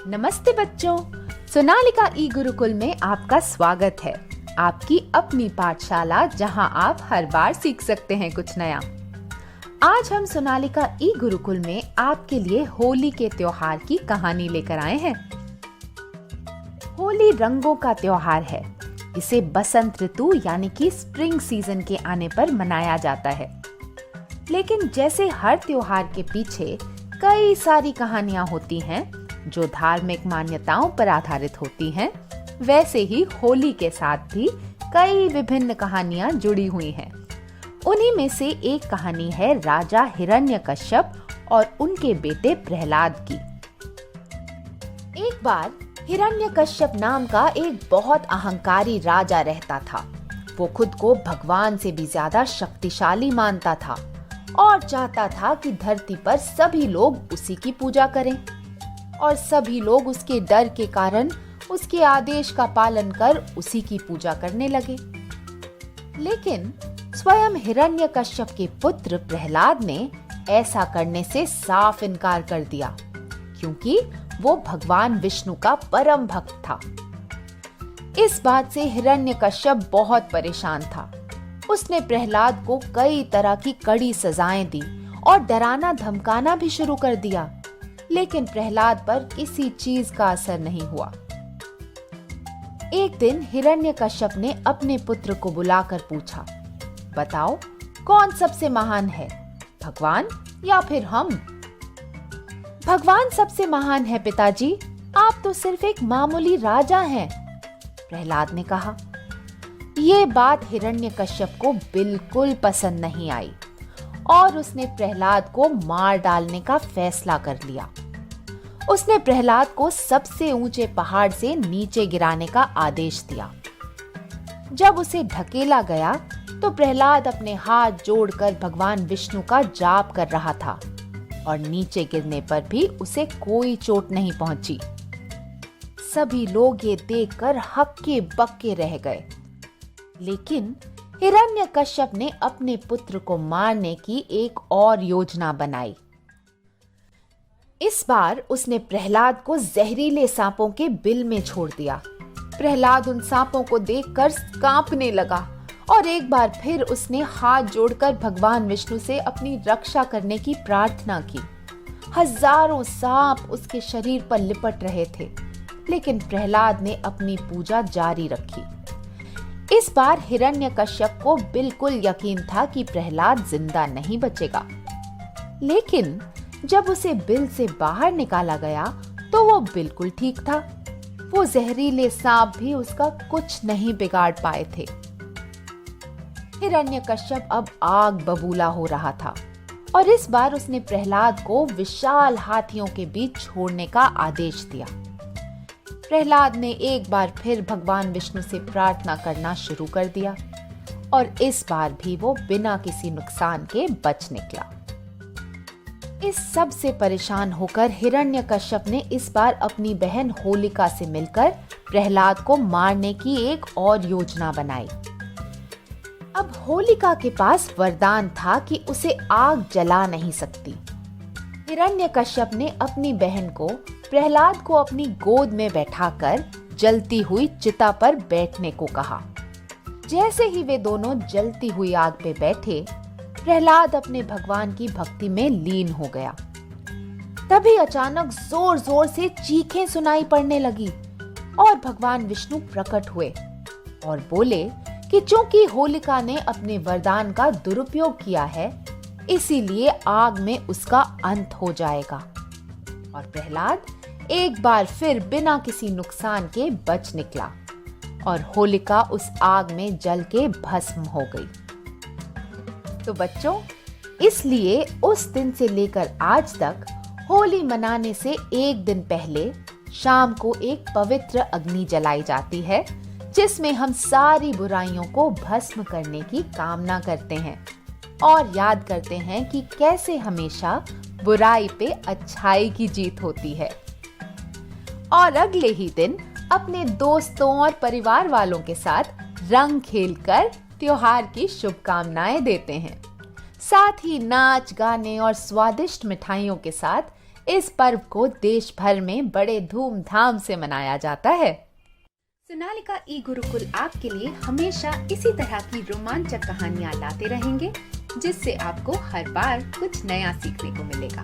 नमस्ते बच्चों, सोनालिका ई गुरुकुल में आपका स्वागत है। आपकी अपनी पाठशाला जहां आप हर बार सीख सकते हैं कुछ नया। आज हम सोनालिका ई गुरुकुल में आपके लिए होली के त्योहार की कहानी लेकर आए हैं। होली रंगों का त्योहार है। इसे बसंत ऋतु यानी कि स्प्रिंग सीजन के आने पर मनाया जाता है। लेकिन जैसे हर त्योहार के पीछे कई सारी कहानियां होती हैं जो धार्मिक मान्यताओं पर आधारित होती हैं, वैसे ही होली के साथ भी कई विभिन्न कहानियां जुड़ी हुई हैं। उन्हीं में से एक कहानी है राजा हिरण्यकश्यप और उनके बेटे प्रहलाद की। एक बार हिरण्यकश्यप नाम का एक बहुत अहंकारी राजा रहता था। वो खुद को भगवान से भी ज्यादा शक्तिशाली मानता था और चाहता था कि धरती पर सभी लोग उसी की पूजा करें और सभी लोग उसके डर के कारण उसके आदेश का पालन कर उसी की पूजा करने लगे। लेकिन स्वयं हिरण्यकश्यप के पुत्र प्रहलाद ने ऐसा करने से साफ इनकार कर दिया, क्योंकि वो भगवान विष्णु का परम भक्त था। इस बात से हिरण्यकश्यप बहुत परेशान था। उसने प्रहलाद को कई तरह की कड़ी सजाएं दी और डराना धमकाना भी शुरू कर दिया, लेकिन प्रहलाद पर किसी चीज का असर नहीं हुआ। एक दिन हिरण्यकश्यप ने अपने पुत्र को बुलाकर पूछा, बताओ कौन सबसे महान है, भगवान या फिर हम? भगवान सबसे महान है पिताजी, आप तो सिर्फ एक मामूली राजा हैं, प्रहलाद ने कहा। ये बात हिरण्यकश्यप को बिल्कुल पसंद नहीं आई और उसने प्रहलाद को मार डालने का फैसला कर लिया। उसने प्रहलाद को सबसे ऊंचे पहाड़ से नीचे गिराने का आदेश दिया। जब उसे ढकेला गया तो प्रहलाद अपने हाथ जोड़कर भगवान विष्णु का जाप कर रहा था और नीचे गिरने पर भी उसे कोई चोट नहीं पहुंची। सभी लोग ये देखकर हक्के बक्के रह गए। लेकिन हिरण्यकश्यप ने अपने पुत्र को मारने की एक और योजना बनाई। इस बार उसने प्रहलाद को जहरीले सांपों के बिल में छोड़ दिया। प्रहलाद उन सांपों को देखकर कांपने लगा और एक बार फिर उसने हाथ जोड़कर भगवान विष्णु से अपनी रक्षा करने की प्रार्थना की। हजारों सांप उसके शरीर पर लिपट रहे थे, लेकिन प्रहलाद ने अपनी पूजा जारी रखी। इस बार हिरण्यकश्यप को बिल्कुल यकीन था कि प्रहलाद जिंदा नहीं बचेगा। लेकिन जब उसे बिल से बाहर निकाला गया तो वो बिल्कुल ठीक था। वो जहरीले सांप भी उसका कुछ नहीं बिगाड़ पाए थे। हिरण्यकश्यप अब आग बबूला हो रहा था और इस बार उसने प्रहलाद को विशाल हाथियों के बीच छोड़ने का आदेश दिया। प्रहलाद ने एक बार फिर भगवान विष्णु से प्रार्थना करना शुरू कर दिया और इस बार भी वो बिना किसी नुकसान के बच निकला। इस सब से परेशान होकर हिरण्यकश्यप ने इस बार अपनी बहन होलिका से मिलकर प्रहलाद को मारने की एक और योजना बनाई। अब होलिका के पास वरदान था कि उसे आग जला नहीं सकती। हिरण्यकश्यप ने अपनी बहन को प्रहलाद को अपनी गोद में बैठाकर जलती हुई चिता पर बैठने को कहा। जैसे ही वे दोनों जलती हुई आग पे बैठे, प्रहलाद अपने भगवान की भक्ति में लीन हो गया। तभी अचानक जोर जोर से चीखें सुनाई पड़ने लगी और भगवान विष्णु प्रकट हुए और बोले कि चूंकि होलिका ने अपने वरदान का दुरुपयोग किया है, इसीलिए आग में उसका अंत हो जाएगा। और प्रहलाद एक बार फिर बिना किसी नुकसान के बच निकला और होलिका उस आग में जल के भस्म हो गई। तो बच्चों, इसलिए उस दिन से लेकर आज तक होली मनाने से एक दिन पहले शाम को एक पवित्र अग्नि जलाई जाती है, जिसमें हम सारी बुराइयों को भस्म करने की कामना करते हैं और याद करते हैं कि कैसे हमेशा बुराई पे अच्छाई की जीत होती है। और अगले ही दिन अपने दोस्तों और परिवार वालों के साथ रंग खेलकर त्योहार की शुभकामनाएं देते हैं। साथ ही नाच गाने और स्वादिष्ट मिठाइयों के साथ इस पर्व को देश भर में बड़े धूमधाम से मनाया जाता है। सोनालिका ई गुरुकुल आपके लिए हमेशा इसी तरह की रोमांचक कहानियाँ लाते रहेंगे, जिससे आपको हर बार कुछ नया सीखने को मिलेगा।